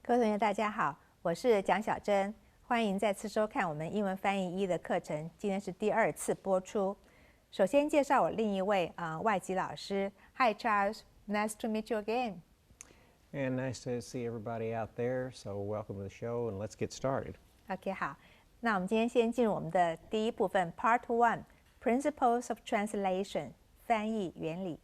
各位同学，大家好，我是蒋小珍，欢迎再次收看我们英文翻译1的课程。今天是第2次播出。首先介绍我另一位外籍老师 ，Hi Charles, nice to meet you again. And nice to see everybody out there. So welcome to the show, and let's get started. OK， 好，那我们今天先进入我们的第一部分 Part 1 Principles of Translation 翻译原理。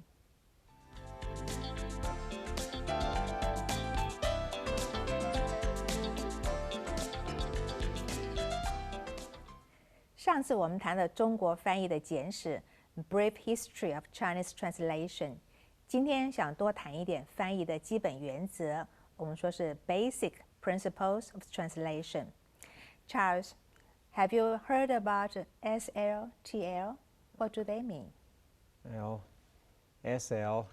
上次我们谈了中国翻译的简史 Brief History of Chinese Translation， 今天想多谈一点翻译的基本原则，我们说是 Basic Principles of Translation. Charles, have you heard about SL, TL? What do they mean? Well, SL,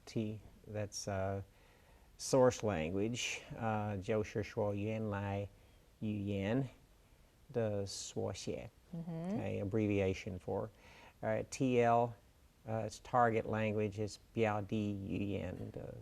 T, that's source language, 就是说原来语言的缩写, okay, abbreviation for. TL, it's target language, it's 标的语言的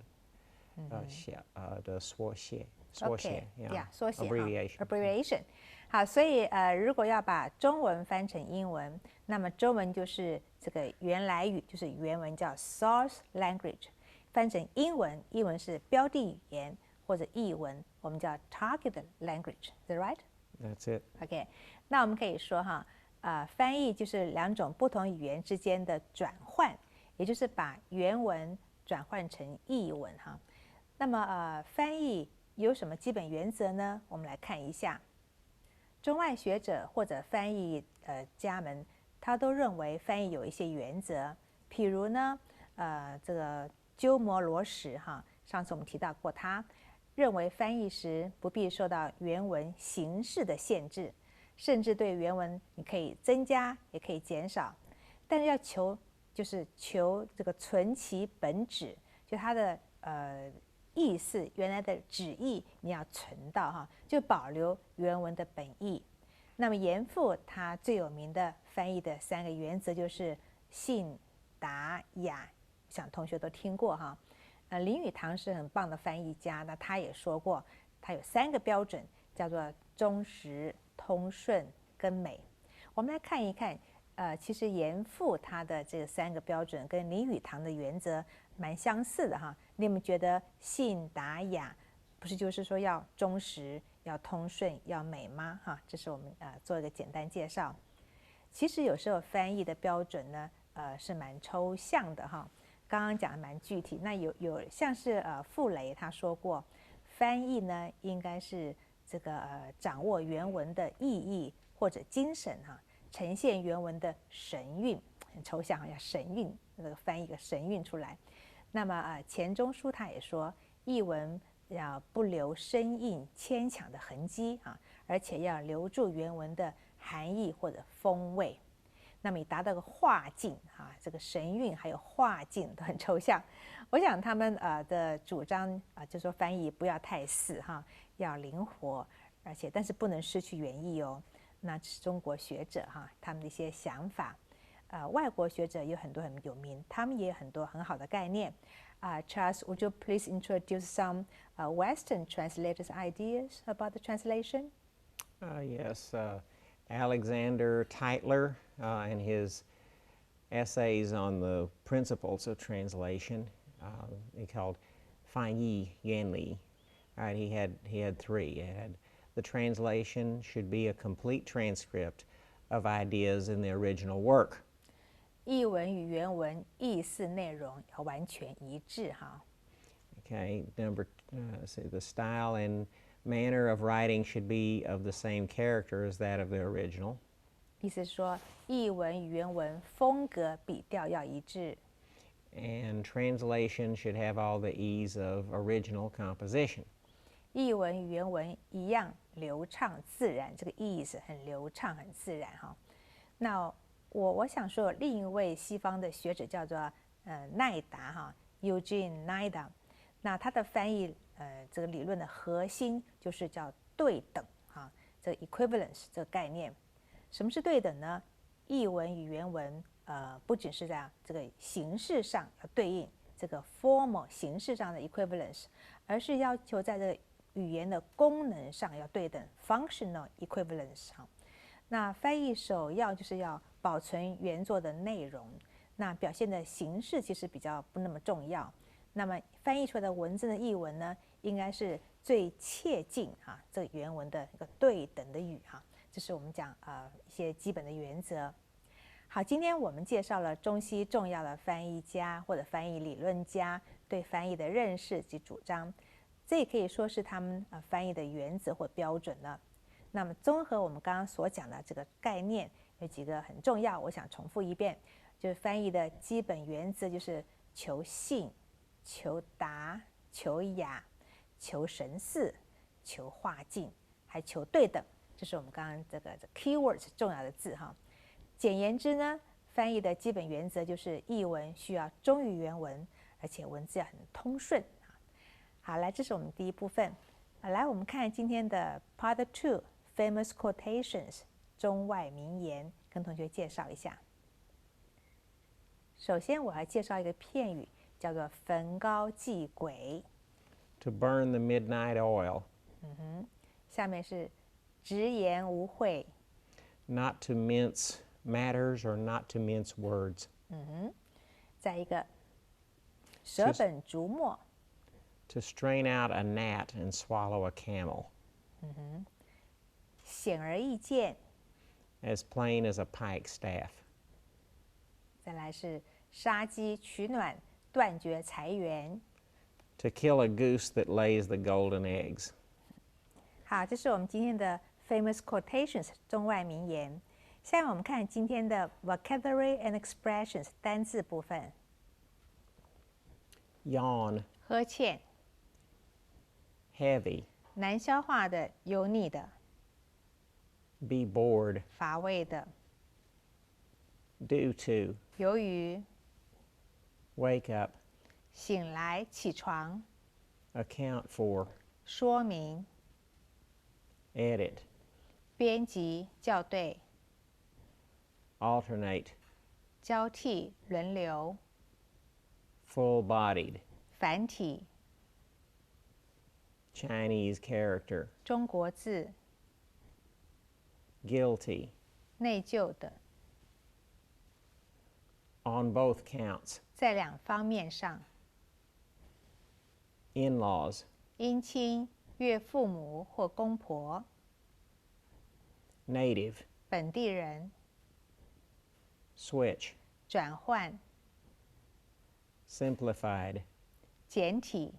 缩写. Okay, yeah, 缩写 abbreviation. 好，所以如果要把中文翻成英文，那么中文就是这个原来语，就是原文叫 source language， 翻成英文，英文是标的语言或者译文，我们叫 target language. Is that right? That's it. OK， 那我们可以说翻译就是两种不同语言之间的转换，也就是把原文转换成译文哈。那么翻译有什么基本原则呢？我们来看一下。中外学者或者翻译家们，他都认为翻译有一些原则，譬如呢，这个鸠摩罗什上次我们提到过他。认为翻译时不必受到原文形式的限制，甚至对原文你可以增加也可以减少，但是要求这个存其本旨，就它的意思原来的旨意你要存到就保留原文的本意。那么严复他最有名的翻译的3个原则就是信、达、雅，想同学都听过林语堂是很棒的翻译家，那他也说过，他有3个标准，叫做忠实、通顺跟美。我们来看一看，其实严复他的这3个标准跟林语堂的原则蛮相似的你们觉得信、达、雅，不是就是说要忠实、要通顺、要美吗？这是我们做一个简单介绍。其实有时候翻译的标准呢，是蛮抽象的刚刚讲的蛮具体，那有像是傅雷他说过，翻译呢应该是这个掌握原文的意义或者精神呈现原文的神韵，很抽象要神韵，那个翻译个神韵出来。那么钱钟书他也说，译文要不留生硬牵强的痕迹而且要留住原文的含义或者风味。那么以达到个化境这个神韵还有化境都很抽象。我想他们的主张就说翻译不要太死要灵活，但是不能失去原意哦。那是中国学者他们的一些想法。外国学者有很多很有名，他们也有很多很好的概念。Charles, would you please introduce some Western translators' ideas about the translation? Yes. Alexander Tytler and his essays on the principles of translation, he called 翻译原理. Right, he had 3. He had the translation should be a complete transcript of ideas in the original work. 译文与原文意思内容要完全一致Okay, the style and manner of writing should be of the same character as that of the original. 意思是说，译文与原文风格笔调要一致。And translation should have all the ease of original composition. 译文与原文一样流畅自然，这个意思很流畅很自然那我想说，另一位西方的学者叫做奈达Eugene Nida， 那他的翻译这个理论的核心就是叫对等这个 equivalence 这个概念。什么是对等呢？译文与原文不仅是在这个形式上要对应这个 formal 形式上的 equivalence， 而是要求在这个语言的功能上要对等 （functional equivalence） 哈。那翻译首要就是要保存原作的内容，那表现的形式其实比较不那么重要。那么翻译出来的文字的译文呢，应该是最切近这个原文的一个对等的语哈。这是我们讲一些基本的原则。好，今天我们介绍了中西重要的翻译家或者翻译理论家对翻译的认识及主张，这也可以说是他们翻译的原则或标准了。那么综合我们刚刚所讲的这个概念，有几个很重要，我想重复一遍，就是翻译的基本原则就是求信、求达、求雅、求神似、求化境，还求对等，这是我们刚刚这个 keywords 重要的字哈。简言之呢，翻译的基本原则就是译文需要忠于原文，而且文字要很通顺。好，来，这是我们第一部分。来，我们看今天的 Part 2 Famous Quotations 中外名言，跟同学介绍一下。首先，我要介绍一个片语，叫做焚膏继鬼。To burn the midnight oil. 下面是直言无讳。Not to mince matters or not to mince words. 再一个，舍本逐末。To strain out a gnat and swallow a camel. 显而易见。As plain as a pikestaff. 再来是杀鸡取暖，断绝财源。To kill a goose that lays the golden eggs. 好，这是我们今天的 Famous Quotations 中外名言。下面我们看今天的 Vocabulary and Expressions 单字部分。Yawn. 呵欠。Heavy. 难消化的、油腻的。Be bored. 乏味的。Due to. 由于。Wake up. 醒来、起床。Account for. 说明。Edit. 编辑、校对。Alternate. 交替、轮流。Full-bodied. 繁体。Chinese character. 中国字。Guilty. 内疚的。On both counts. 在两方面上。In-laws. 姻亲、岳父母或公婆。Native. 本地人。Switch. 转换。Simplified. 简体。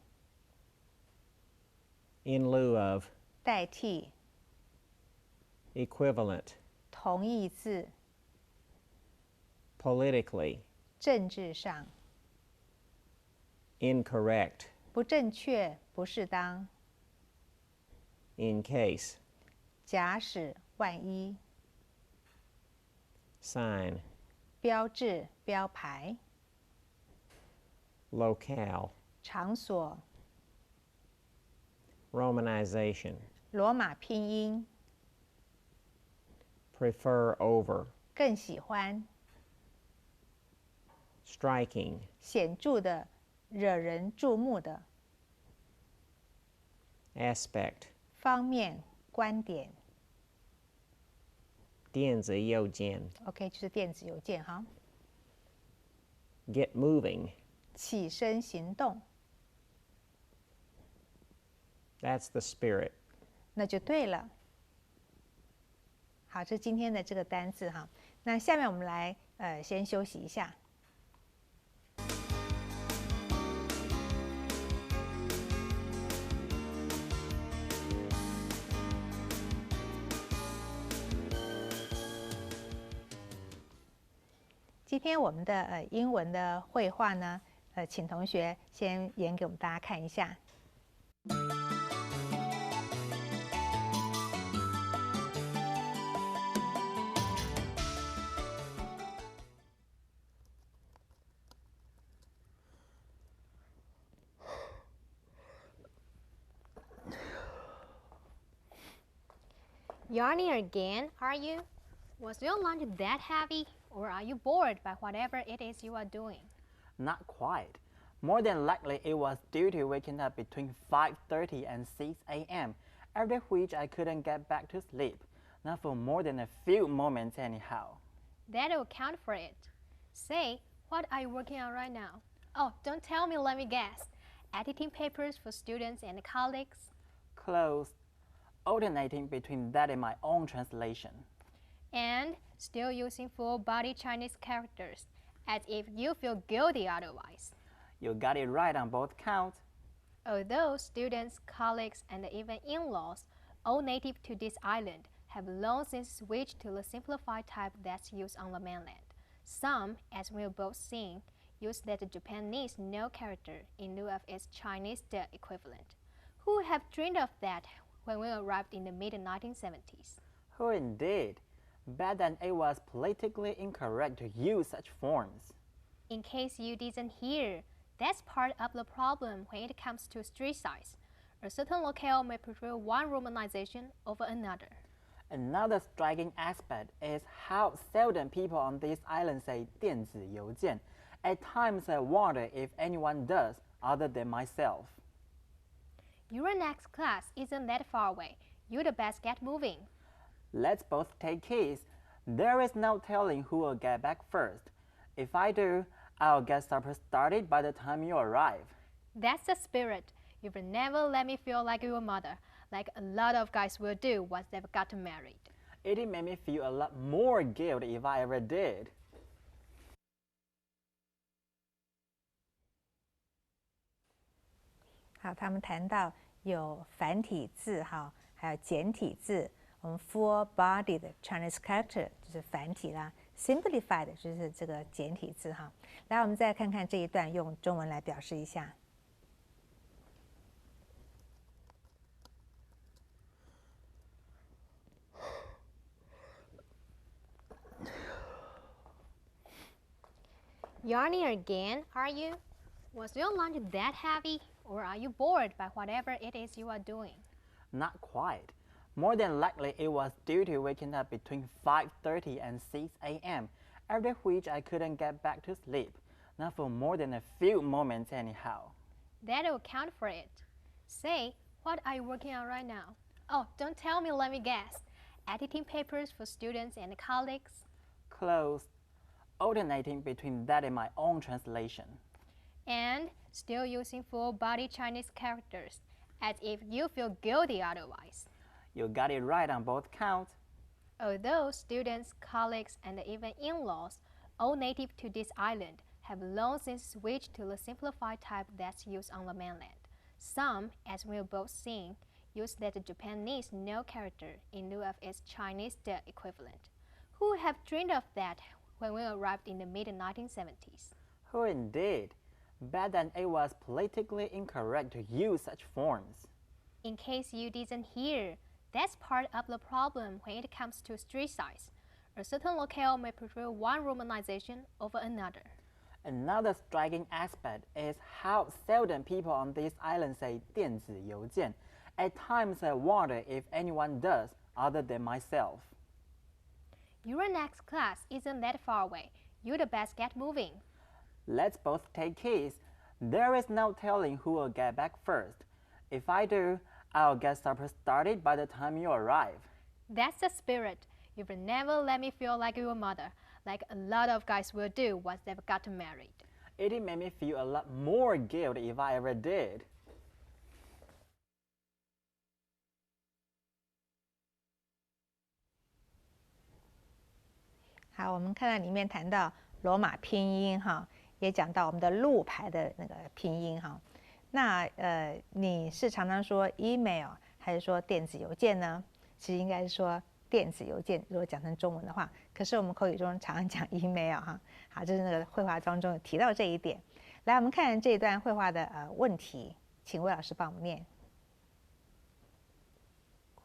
In lieu of. 代替。Equivalent. 同义字。Politically. 政治上。Incorrect. 不正确、不适当。In case. 假使、万一。Sign. 标志、标牌。Locale. 场所。Romanization. 罗马拼音。Prefer over. 更喜欢。Striking. 显著的、惹人注目的。Aspect. 方面、观点。电子邮件。OK， 就是电子邮件哈。Get moving. 起身行动。That's the spirit. 那就对了。好，这是今天的这个单字哈。那下面我们来先休息一下。今天我们的英文的绘画呢，请同学先演给我们大家看一下。Yarning again, are you? Was your lunch that heavy, or are you bored by whatever it is you are doing? Not quite. More than likely, it was due to waking up between 5:30 and 6 a.m., after which I couldn't get back to sleep, not for more than a few moments anyhow. That'll account for it. Say, what are you working on right now? Oh, don't tell me, let me guess. Editing papers for students and colleagues? Close, alternating between that and my own translation. And still using full-body Chinese characters, as if you feel guilty otherwise. You got it right on both counts. Although students, colleagues, and even in-laws, all native to this island, have long since switched to the simplified type that's used on the mainland. Some, as we've both seen, use that Japanese no character in lieu of its Chinese the equivalent. Who would have dreamed of that when we arrived in the mid-1970s? Who indeed? Bad that it was politically incorrect to use such forms. In case you didn't hear, that's part of the problem when it comes to street size. A certain locale may prefer one romanization over another. Another striking aspect is how seldom people on this island say 电子邮件. At times I wonder if anyone does other than myself. Your next class isn't that far away. You'd best get moving. Let's both take keys. There is no telling who will get back first. If I do, I'll get supper started by the time you arrive. That's the spirit. You will never let me feel like your mother, like a lot of guys will do once they've gotten married. It'd make me feel a lot more guilt if I ever did. 好，他们谈到有繁体字哈，还有简体字。我们 full-bodied Chinese character 就是繁体啦 ，simplified 就是这个简体字哈。来，我们再看看这一段，用中文来表示一下。Yarning again, are you? Was your lunch that heavy, or are you bored by whatever it is you are doing? Not quite. More than likely, it was due to waking up between 5:30 and 6 a.m., after which I couldn't get back to sleep, not for more than a few moments anyhow. That'll account for it. Say, what are you working on right now? Oh, don't tell me, let me guess. Editing papers for students and colleagues? Close, alternating between that and my own translation. And still using full-body Chinese characters, as if you feel guilty otherwise. You got it right on both counts. Although students, colleagues, and even in-laws, all native to this island, have long since switched to the simplified type that's used on the mainland. Some, as we've both seen, use that Japanese no character in lieu of its Chinese the equivalent. Who would have dreamed of that when we arrived in the mid-1970s? Who indeed? Bad that it was politically incorrect to use such forms. In case you didn't hear, that's part of the problem when it comes to street size. A certain locale may prefer one romanization over another. Another striking aspect is how seldom people on this island say 电子邮件. At times I wonder if anyone does other than myself. Your next class isn't that far away. You'd best get moving. Let's both take keys. There is no telling who will get back first. If I do, I'll get supper started by the time you arrive. That's the spirit. You will never let me feel like your mother, like a lot of guys will do once they've gotten married. It'd make me feel a lot more guilt if I ever did. 好，我们看到里面谈到罗马拼音哈，也讲到我们的路牌的那个拼音哈。那你是常常说 email 还是说电子邮件呢？其实应该是说电子邮件，如果讲成中文的话。可是我们口语中常常讲 email 哈。好，这是那个绘画当中有提到这一点。来，我们看这一段绘画的问题，请魏老师帮我们念。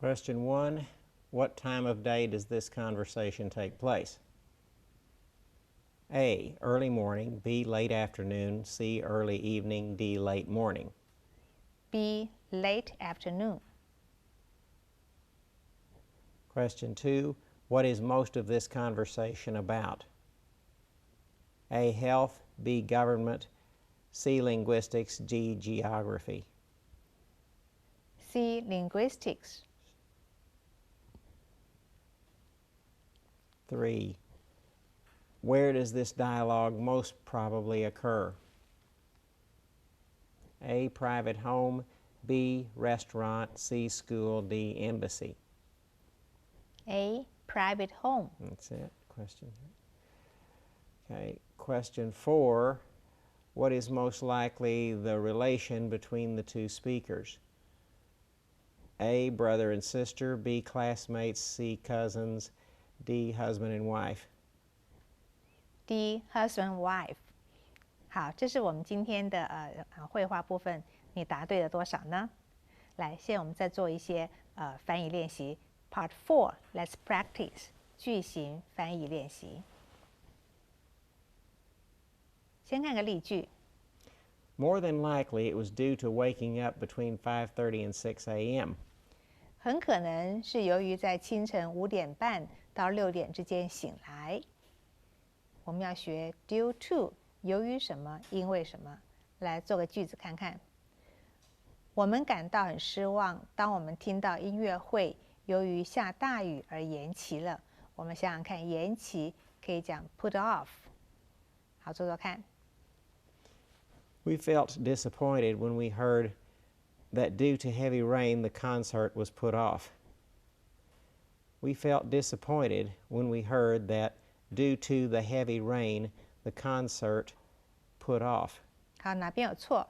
Question 1. What time of day does this conversation take place? A. Early morning. B. Late afternoon. C. Early evening. D. Late morning. B. Late afternoon. Question 2. What is most of this conversation about? A. Health. B. Government. C. Linguistics, G. Geography. C. Linguistics. 3. Where does this dialogue most probably occur? A. Private home, B. Restaurant, C. School, D. Embassy. A. Private home. That's it. Question. Okay. Question 4. What is most likely the relation between the two speakers? A. Brother and sister, B. Classmates, C. Cousins, D. Husband and wife. D. Husband wife. 好，这是我们今天的绘画部分，你答对了多少呢？来，现在我们再做一些翻译练习。Part 4, let's practice 句型翻译练习。先看个例句。More than likely, it was due to waking up between 5:30 and 6 a.m. 很可能是由于在清晨5点半到6点之间醒来。我们要学 due to 由于什么，因为什么，来做个句子看看。我们感到很失望，当我们听到音乐会由于下大雨而延期了。我们想想看，延期可以讲 put off。好，做做看。We felt disappointed when we heard that due to heavy rain, the concert was put off. We felt disappointed when we heard that due to the heavy rain, the concert put off. 好，哪边有错？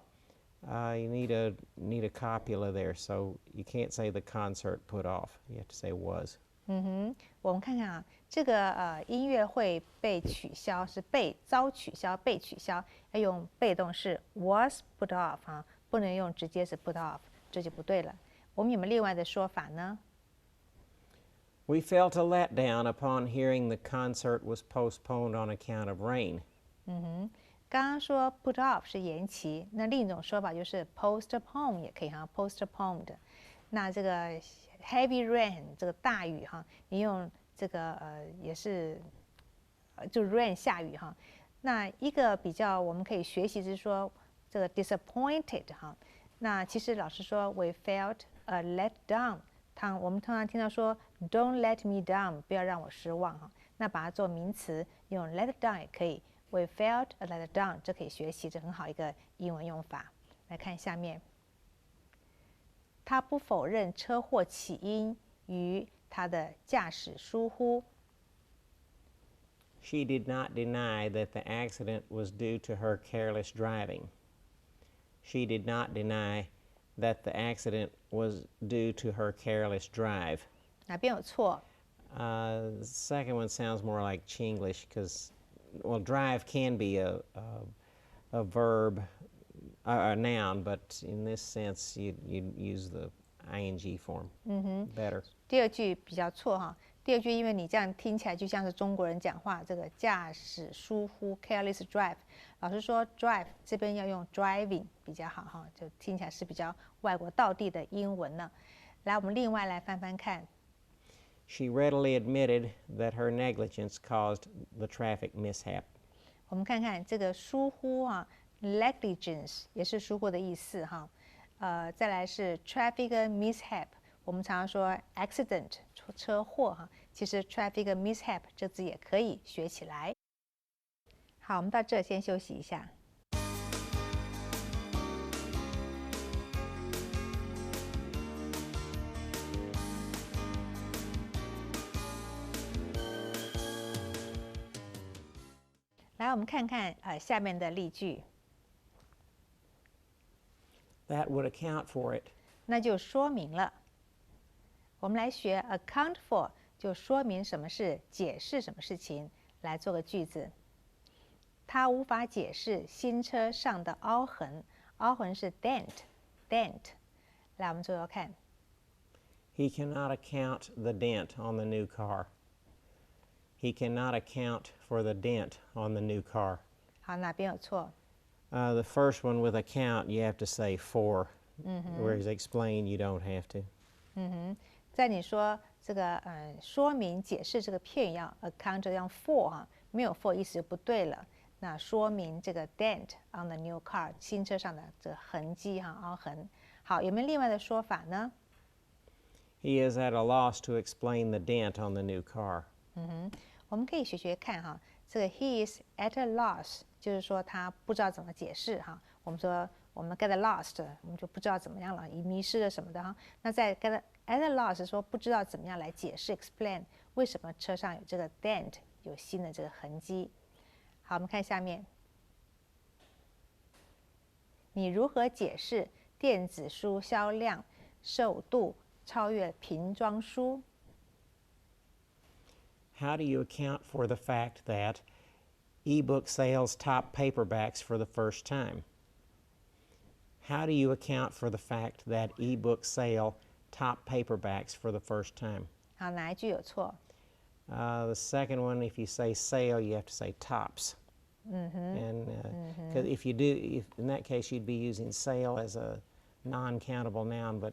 You need a copula there, so you can't say the concert put off. You have to say was. 我们看看啊，这个音乐会被取消是遭取消、被取消，要用被动式 was put off 啊，不能用直接是 put off， 这就不对了。我们有没有另外的说法呢？ We felt a letdown upon hearing the concert was postponed on account of rain. 刚刚说 put off 是延期，那另一种说法就是 postpone 也可以哈 ，postponed。那这个 heavy rain 这个大雨哈，你用这个也是就 rain 下雨哈。那一个比较我们可以学习是说这个 disappointed 哈。那其实老师说 we felt a let down， 我们通常听到说 don't let me down， 不要让我失望哈。那把它做名词用 let down 也可以。We felt a let down， 这可以学习，这很好一个英文用法。来看下面，他不否认车祸起因于他的驾驶疏忽。She did not deny that the accident was due to her careless driving. She did not deny that the accident was due to her careless drive. 哪边有错？ The second one sounds more like Chinglish because, well, drive can be a verb, a noun, but in this sense, you use the ing form better. 第二句比较错哈。第二句因为你这样听起来就像是中国人讲话，这个驾驶疏忽 careless drive。老师说 drive 这边要用 driving 比较好哈，就听起来是比较外国道地的英文呢。来，我们另外来翻翻看。She readily admitted that her negligence caused the traffic mishap. 我们看看这个疏忽啊 ，negligence 也是疏忽的意思哈。再来是 traffic mishap， 我们常常说 accident 车祸哈，其实 traffic mishap 这字也可以学起来。好，我们到这先休息一下。来，我们看看下面的例句。That would account for it. 那就说明了。我们来学 account for， 就说明什么事，解释什么事情。来做个句子。他无法解释新车上的凹痕，凹痕是 dent。来，我们做做看。He cannot account the dent on the new car. He cannot account for the dent on the new car. 好，哪边有错？ The first one with account, you have to say for. Whereas explain, you don't have to. 在你说这个说明解释这个片语要 account 要 for 哈，没有 for 意思就不对了。那说明这个 dent on the new car 新车上的这个痕迹哈，凹痕。好，有没有另外的说法呢？ He is at a loss to explain the dent on the new car. 我们可以学学看哈，这个 he is at a loss 就是说他不知道怎么解释哈。我们说我们 get lost， 我们就不知道怎么样了，迷失了什么的哈。那在 at a loss 说不知道怎么样来解释 explain 为什么车上有这个 dent 有新的这个痕迹。好，我们看下面，你如何解释电子书销量首度超越瓶装书？ How do you account for the fact that e-book sales top paperbacks for the first time? How do you account for the fact that e-book sale top paperbacks for the first time? 好，哪一句有错？ The second one, if you say sale, you have to say tops. And because if you do, in that case, you'd be using sale as a non-countable noun, but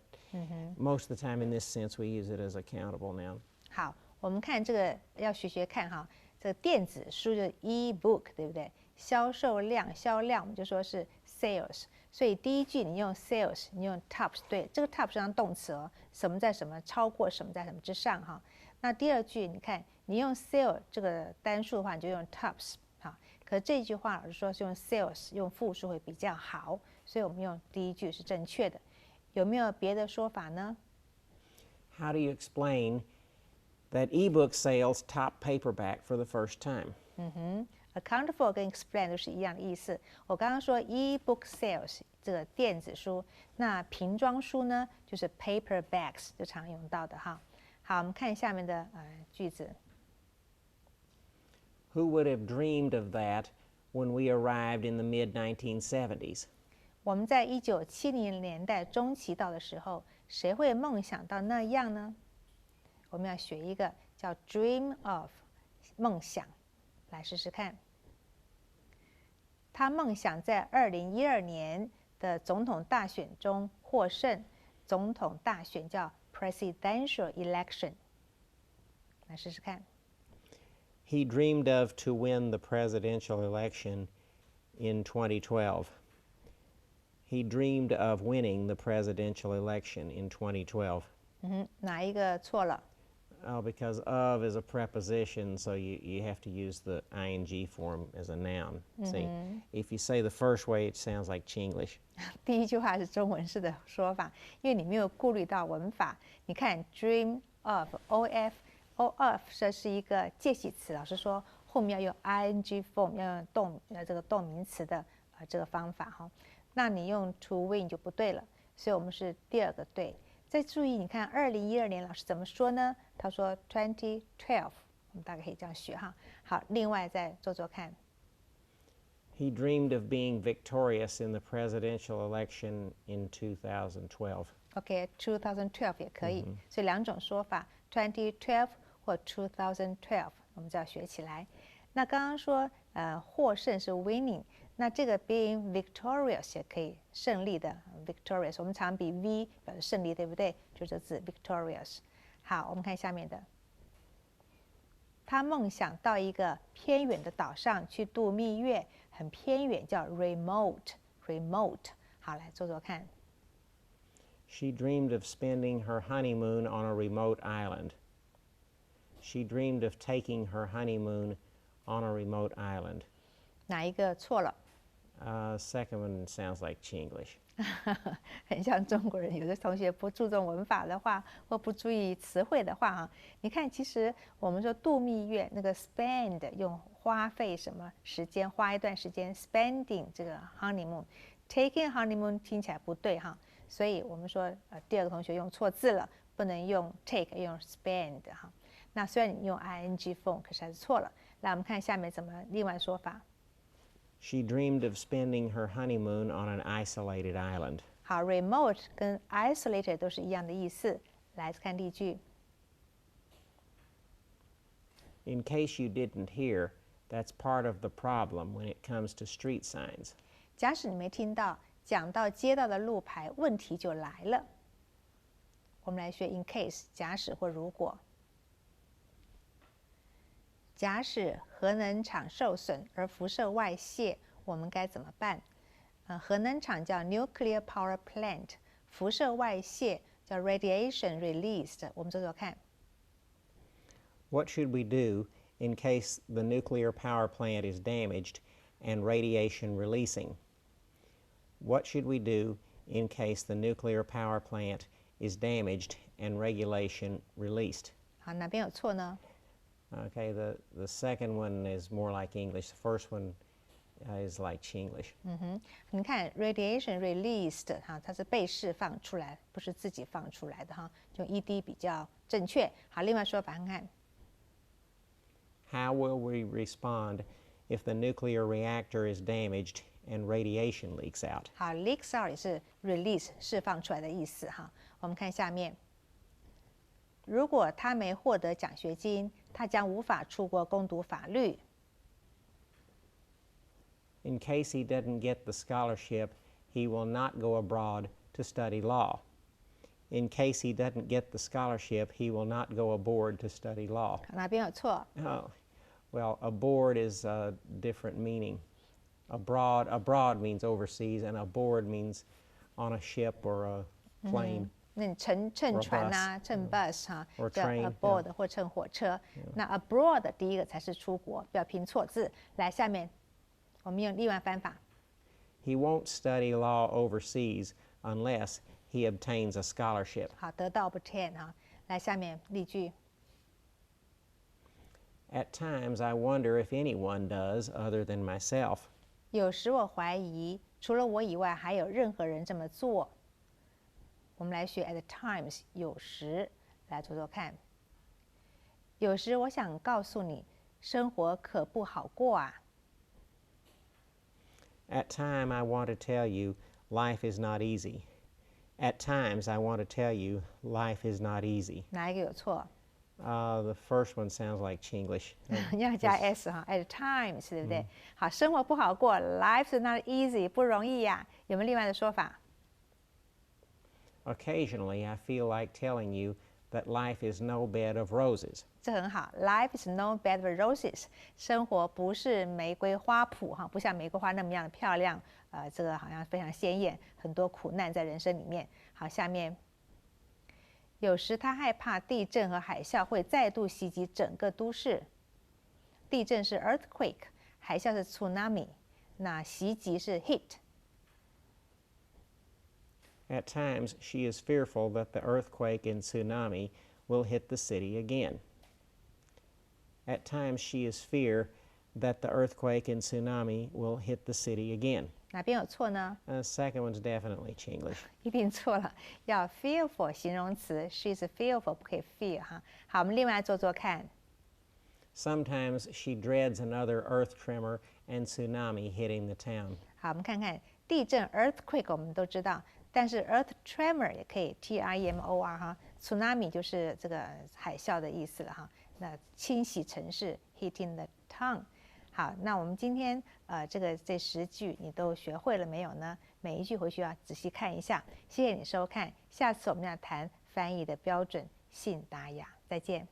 most of the time in this sense, we use it as a countable noun. 好，我们看这个要学学看哈，这个电子书就是 e-book， 对不对？销售量、销量，我们就说是 sales。所以第一句你用 sales， 你用 tops， 对，这个 tops 是当动词哦，什么在什么超过什么在什么之上哈。那第二句你看，你用 sale 这个单数的话，你就用 tops 哈。可是这句话老师说是用 sales 用复数会比较好，所以我们用第一句是正确的。有没有别的说法呢？ How do you explain that e-book sales top paperback for the first time? account for 跟 explain 都是一样的意思。我刚刚说 e-book sales 这个电子书，那瓶装书呢就是 paperbacks 就常用到的哈。好，我们看下面的句子。Who would have dreamed of that when we arrived in the mid-1970s? 我们在1970年代中期到的时候，谁会梦想到那样呢？我们要学一个叫 dream of 梦想，来试试看。他梦想在2012年的总统大选中获胜。总统大选叫 presidential election， 来试试看。He dreamed of to win the presidential election in 2012. He dreamed of winning the presidential election in 2012. 哪一个错了？ Because of is a preposition, so you have to use the ing form as a noun. See, if you say the first way, it sounds like Chinglish. 第一句话是中文式的说法，因为你没有顾虑到文法。你看 dream of of 这是一个介系词，老师说后面要用 ing form， 要用这个动名词的这个方法哈。那你用 to win 就不对了，所以我们是第二个对。再注意，你看2012年老师怎么说呢？他说 2012， 我们大概可以这样学哈。好，另外再做做看。He dreamed of being victorious in the presidential election in 2012. OK，2012 也可以，所以两种说法 ，2012 或 2012， 我们就要学起来。那刚刚说获胜是 winning， 那这个 being victorious 也可以胜利的 victorious， 我们常比 v 表示胜利，对不对？就这字 victorious。好，我们看下面的。他梦想到一个偏远的岛上去度蜜月，很偏远，叫 remote。好，来做做看。She dreamed of spending her honeymoon on a remote island. She dreamed of taking her honeymoon on a remote island. 哪一个错了？ Second one sounds like Chinglish. 很像中国人，有的同学不注重文法的话，或不注意词汇的话，你看，其实我们说度蜜月，那个 spend 用花费什么时间，花一段时间 spending 这个 honeymoon，taking honeymoon 听起来不对哈，所以我们说第二个同学用错字了，不能用 take， 用 spend 哈。那虽然你用 ing form， 可是还是错了。来，我们看下面怎么另外说法。She dreamed of spending her honeymoon on an isolated island. 好 ，remote 跟 isolated 都是一样的意思。来看例句。In case you didn't hear, that's part of the problem when it comes to street signs. 假使你没听到，讲到街道的路牌，问题就来了。我们来学 in case 假使或如果。假使核能厂受损而辐射外泄，我们该怎么办？核能厂叫 nuclear power plant， 辐射外泄叫 radiation released。我们做做看。What should we do in case the nuclear power plant is damaged and radiation releasing? What should we do in case the nuclear power plant is damaged and radiation released? 好，哪边有错呢？ Okay, the second one is more like English. The first one is like Chinglish. 你看 radiation released 哈，它是被释放出来，不是自己放出来的哈，就 ed 比较正确。好，另外说法看看。How will we respond if the nuclear reactor is damaged and radiation leaks out? 好 ，leaks out 也是 release 释放出来的意思哈。我们看下面，如果他没获得奖学金，他将无法出国攻读法律。In case he doesn't get the scholarship, he will not go abroad to study law. In case he doesn't get the scholarship, he will not go abroad to study law. 哪边有错？ Oh, well, aboard is a different meaning. Abroad means overseas, and aboard means on a ship or a plane. 那你乘船啊，乘 bus 哈， Or 叫 train, aboard 或乘火车。那 abroad 第一个才是出国，不要拼错字。来，下面我们用例外翻法。He won't study law overseas unless he obtains a scholarship. 好，得到 obtain 哈。来，下面例句。At times, I wonder if anyone does other than myself. 有时我怀疑，除了我以外，还有任何人这么做。我们来学 at times， 有时来做做看。有时我想告诉你，生活可不好过啊。At times, I want to tell you, life is not easy. At times, I want to tell you, life is not easy. 哪一个有错？ The first one sounds like Chinglish. 要加 s 哈 ，at times 对不对？好，生活不好过 ，life is not easy， 不容易呀。有没有另外的说法？ Occasionally, I feel like telling you that life is no bed of roses. 这很好 ，life is no bed of roses， 生活不是玫瑰花圃哈，不像玫瑰花那么样的漂亮，这个好像非常鲜艳，很多苦难在人生里面。好，下面，有时他害怕地震和海啸会再度袭击整个都市。地震是 earthquake， 海啸是 tsunami， 那袭击是 hit。 At times, she is fearful that the earthquake and tsunami will hit the city again. At times, she is fear that the earthquake and tsunami will hit the city again. 哪边有错呢？ The second one's definitely Chinglish. 一定错了，要 fearful 形容词 ，she's fearful 不可以 fear 哈。好，我们另外做做看。 Sometimes she dreads another earth tremor and tsunami hitting the town. 好，我们看看地震 earthquake 我们都知道，但是 earth tremor 也可以 tremor 哈 ，tsunami 就是这个海啸的意思了哈。那侵袭城市 hitting the town。好，那我们今天这10句你都学会了没有呢？每一句回去要仔细看一下。谢谢你收看，下次我们要谈翻译的标准性答雅，再见。